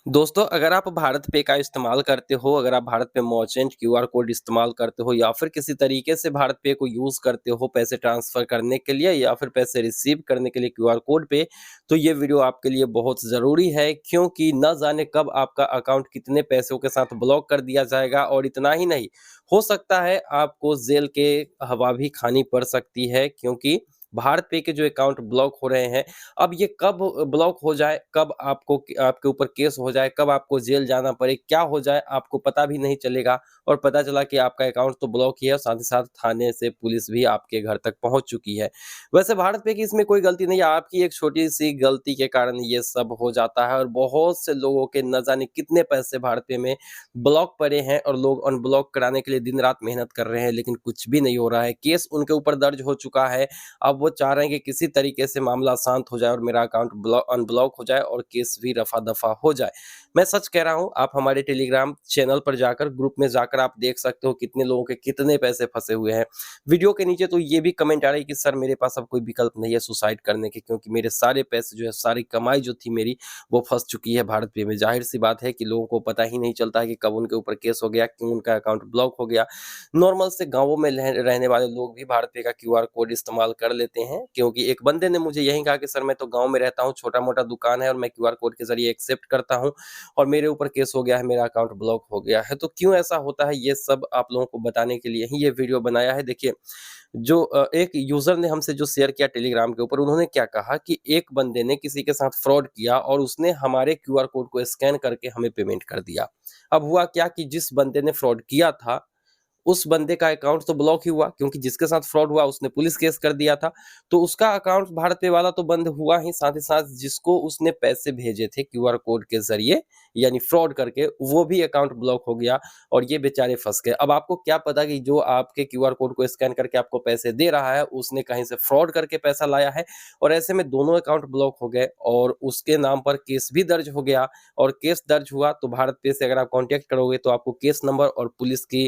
दोस्तों, अगर आप भारत पे का इस्तेमाल करते हो, अगर आप भारत पे मर्चेंट क्यूआर कोड इस्तेमाल करते हो या फिर किसी तरीके से भारत पे को यूज़ करते हो पैसे ट्रांसफ़र करने के लिए या फिर पैसे रिसीव करने के लिए क्यूआर कोड पे, तो ये वीडियो आपके लिए बहुत ज़रूरी है क्योंकि ना जाने कब आपका अकाउंट कितने पैसों के साथ ब्लॉक कर दिया जाएगा और इतना ही नहीं, हो सकता है आपको जेल के हवा भी खानी पड़ सकती है क्योंकि भारत पे के जो अकाउंट ब्लॉक हो रहे हैं, अब ये कब ब्लॉक हो जाए, कब आपके ऊपर केस हो जाए, कब आपको जेल जाना पड़े, क्या हो जाए आपको पता भी नहीं चलेगा और पता चला कि आपका अकाउंट तो ब्लॉक ही है, साथ ही साथ थाने से पुलिस भी आपके घर तक पहुंच चुकी है। वैसे भारत पे की इसमें कोई गलती नहीं है, आपकी एक छोटी-सी गलती के कारण ये सब हो जाता है और बहुत से लोगों के न जाने कितने पैसे भारत पे में ब्लॉक पड़े हैं और लोग अनब्लॉक कराने के लिए दिन-रात मेहनत कर रहे हैं, लेकिन कुछ भी नहीं हो रहा है। केस उनके ऊपर दर्ज हो चुका है, अब वो चाह रहे हैं कि किसी तरीके से मामला शांत हो जाए और मेरा अकाउंट अनब्लॉक हो जाए और केस भी रफा-दफा हो जाए। मैं सच कह रहा हूँ, आप हमारे टेलीग्राम चैनल पर जाकर, ग्रुप में जाकर आप देख सकते हो कितने लोगों के कितने पैसे फँसे हुए हैं। वीडियो के नीचे तो ये भी कमेंट आ रही है कि सर मेरे पास अब कोई विकल्प नहीं है सुसाइड करने के क्योंकि मेरे सारे पैसे जो है, सारी कमाई जो थी मेरी, वो फँस चुकी है भारत पे में। ज़ाहिर-सी बात है कि लोगों को पता ही नहीं चलता है कि कब उनके ऊपर केस हो गया, क्यों उनका अकाउंट ब्लॉक हो गया। नॉर्मल से गाँवों में रहने वाले लोग भी भारत पे का क्यूआर कोड इस्तेमाल कर लेते हैं क्योंकि एक बंदे ने मुझे यही कहा कि सर मैं तो गाँव में रहता हूँ, छोटा-मोटा दुकान है और मैं क्यूआर कोड के ज़रिए एक्सेप्ट करता हूँ और मेरे ऊपर केस हो गया है, मेरा अकाउंट ब्लॉक हो गया है। तो क्यों ऐसा होता है ये सब आप लोगों को बताने के लिए ही ये वीडियो बनाया है। देखिए, जो एक यूज़र ने हमसे जो शेयर किया टेलीग्राम के ऊपर, उन्होंने क्या कहा कि एक बंदे ने किसी के साथ फ्रॉड किया और उसने हमारे क्यूआर कोड को स्कैन करके हमें पेमेंट कर दिया। अब हुआ क्या कि जिस बंदे ने फ्रॉड किया था, उस बंदे का अकाउंट तो ब्लॉक ही हुआ क्योंकि जिसके साथ फ्रॉड हुआ उसने पुलिस केस कर दिया था। तो उसका अकाउंट भारत पे वाला तो बंद हुआ ही, साथ ही साथ जिसको उसने पैसे भेजे थे क्यूआर कोड के ज़रिए यानी फ्रॉड करके, वो भी अकाउंट ब्लॉक हो गया और ये बेचारे फँस गए। अब आपको क्या पता कि जो आपके क्यूआर कोड को स्कैन करके आपको पैसे दे रहा है, उसने कहीं से फ्रॉड करके पैसा लाया है और ऐसे में दोनों अकाउंट ब्लॉक हो गए और उसके नाम पर केस भी दर्ज हो गया और केस दर्ज हुआ तो भारत पे से अगर आप कॉन्टैक्ट करोगे तो आपको केस नंबर और पुलिस की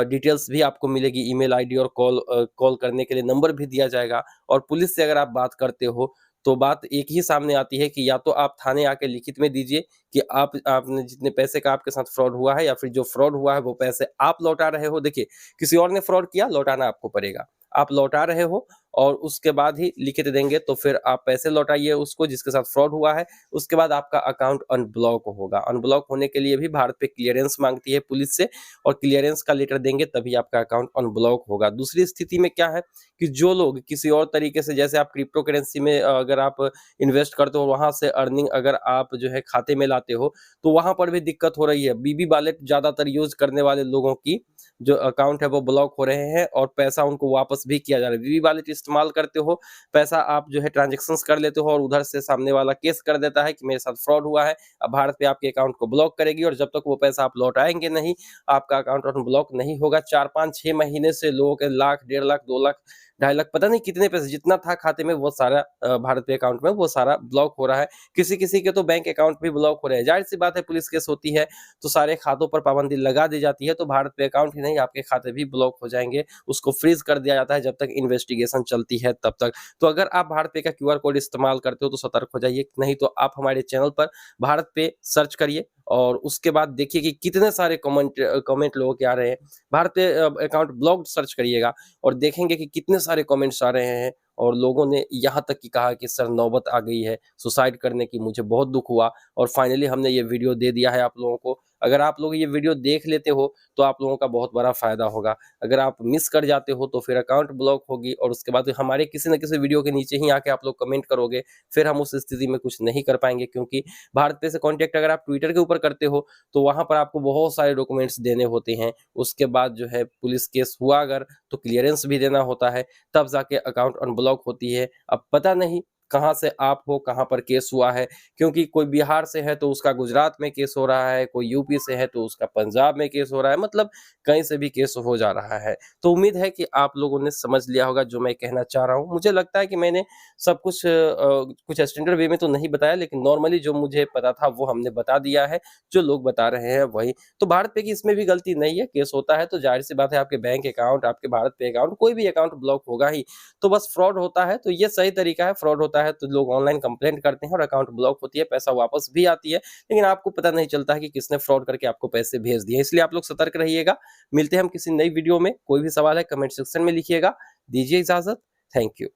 डिटेल्स भी आपको मिलेगी, ईमेल आईडी और कॉल करने के लिए नंबर भी दिया जाएगा और पुलिस से अगर आप बात करते हो, तो बात एक ही सामने आती है कि या तो आप थाने आके लिखित में दीजिए कि आपने जितने पैसे का आपके साथ फ्रॉड हुआ है या फिर जो फ्रॉड हुआ है वो पैसे आप लौटा रहे हो। देखिए, किसी और ने फ्रॉड किया, लौटाना आपको पड़ेगा। आप लौटा रहे हो और उसके बाद ही लिखित देंगे तो फिर आप पैसे लौटाइए उसको जिसके साथ फ्रॉड हुआ है, उसके बाद आपका अकाउंट अनब्लॉक होगा। अनब्लॉक होने के लिए भी भारत पे क्लियरेंस माँगती है पुलिस से और क्लियरेंस का लेटर देंगे तभी आपका अकाउंट अनब्लॉक होगा। दूसरी स्थिति में क्या है कि जो लोग किसी और तरीके से, जैसे आप क्रिप्टो करेंसी में अगर आप इन्वेस्ट करते हो, वहाँ से अर्निंग अगर आप जो है खाते में लाते हो, तो वहाँ पर भी दिक्कत हो रही है। बीबी वॉलेट ज़्यादातर यूज़ करने वाले लोगों की जो अकाउंट है वो ब्लॉक हो रहे हैं और पैसा उनको वापस भी किया जा रहा है। बीबी वॉलेट इस्तेमाल करते हो, पैसा आप जो है ट्रांज़ैक्शंस कर लेते हो और उधर से सामने वाला केस कर देता है कि मेरे साथ फ्रॉड हुआ है। अब भारत पे आपके अकाउंट को ब्लॉक करेगी और जब तक वो पैसा आप लौटाएँगे नहीं, आपका अकाउंट अनब्लॉक नहीं होगा। 4, 5, 6 महीने से लोगों के लाख, 1.5 लाख, 2 लाख, 2.5 लाख, पता नहीं कितने पैसे जितना था खाते में वो सारा भारत पे अकाउंट में वो सारा ब्लॉक हो रहा है। किसी-किसी के तो बैंक अकाउंट भी ब्लॉक हो रहे हैं। ज़ाहिर-सी बात है, पुलिस केस होती है तो सारे खातों पर पाबंदी लगा दी जाती है, तो भारत पे अकाउंट ही नहीं आपके खाते भी ब्लॉक हो जाएँगे। उसको फ्रीज़ कर दिया जाता है जब तक इन्वेस्टिगेशन चलती है तब तक। तो अगर आप भारत पे का क्यूआर कोड इस्तेमाल करते हो तो सतर्क हो जाइए, नहीं तो आप हमारे चैनल पर भारत पे सर्च करिए और उसके बाद देखिए कि कितने सारे कमेंट लोगों के आ रहे हैं। भारत पे अकाउंट ब्लॉक्ड सर्च करिएगा और देखेंगे कि कितने सारे कमेंट्स आ रहे हैं और लोगों ने यहाँ तक कि कहा कि सर नौबत आ गई है सुसाइड करने की, मुझे बहुत दुःख हुआ और फाइनली हमने ये वीडियो दे दिया है आप लोगों को। अगर आप लोग ये वीडियो देख लेते हो तो आप लोगों का बहुत बड़ा फ़ायदा होगा। अगर आप मिस कर जाते हो तो फिर अकाउंट ब्लॉक होगी और उसके बाद हमारे किसी न किसी वीडियो के नीचे ही आके आप लोग कमेंट करोगे, फिर हम उस स्थिति में कुछ नहीं कर पाएँगे क्योंकि भारत पे से कॉन्टैक्ट अगर आप ट्विटर के ऊपर करते हो, तो वहाँ पर आपको बहुत सारे डॉक्यूमेंट्स देने होते हैं। उसके बाद जो है पुलिस केस हुआ अगर, तो क्लियरेंस भी देना होता है, तब जाके अकाउंट अनब्लॉक होती है। अब पता नहीं कहाँ से आप हो, कहाँ पर केस हुआ है, क्योंकि कोई बिहार से है तो उसका गुजरात में केस हो रहा है, कोई यूपी से है तो उसका पंजाब में केस हो रहा है, मतलब कहीं से भी केस हो जा रहा है। तो उम्मीद है कि आप लोगों ने समझ लिया होगा जो मैं कहना चाह रहा हूँ। मुझे लगता है कि मैंने सब कुछ कुछ स्टैंडर्ड वे में तो नहीं बताया, लेकिन नॉर्मली जो मुझे पता था वो हमने बता दिया है, जो लोग बता रहे हैं वही। तो भारत पे की इसमें भी गलती नहीं है, केस होता है तो ज़ाहिर-सी बात है आपके बैंक अकाउंट, आपके भारत पे अकाउंट, कोई भी अकाउंट ब्लॉक होगा ही। तो बस फ्रॉड होता है, तो ये सही तरीका है, फ्रॉड होता होता है तो लोग ऑनलाइन कंप्लेंट करते हैं और अकाउंट ब्लॉक होती है, पैसा वापस भी आती है, लेकिन आपको पता नहीं चलता है कि किसने फ्रॉड करके आपको पैसे भेज दिए। इसलिए आप लोग सतर्क रहिएगा। मिलते हैं हम किसी नई वीडियो में। कोई भी सवाल है कमेंट सेक्शन में लिखिएगा। दीजिए इजाजत। Thank you.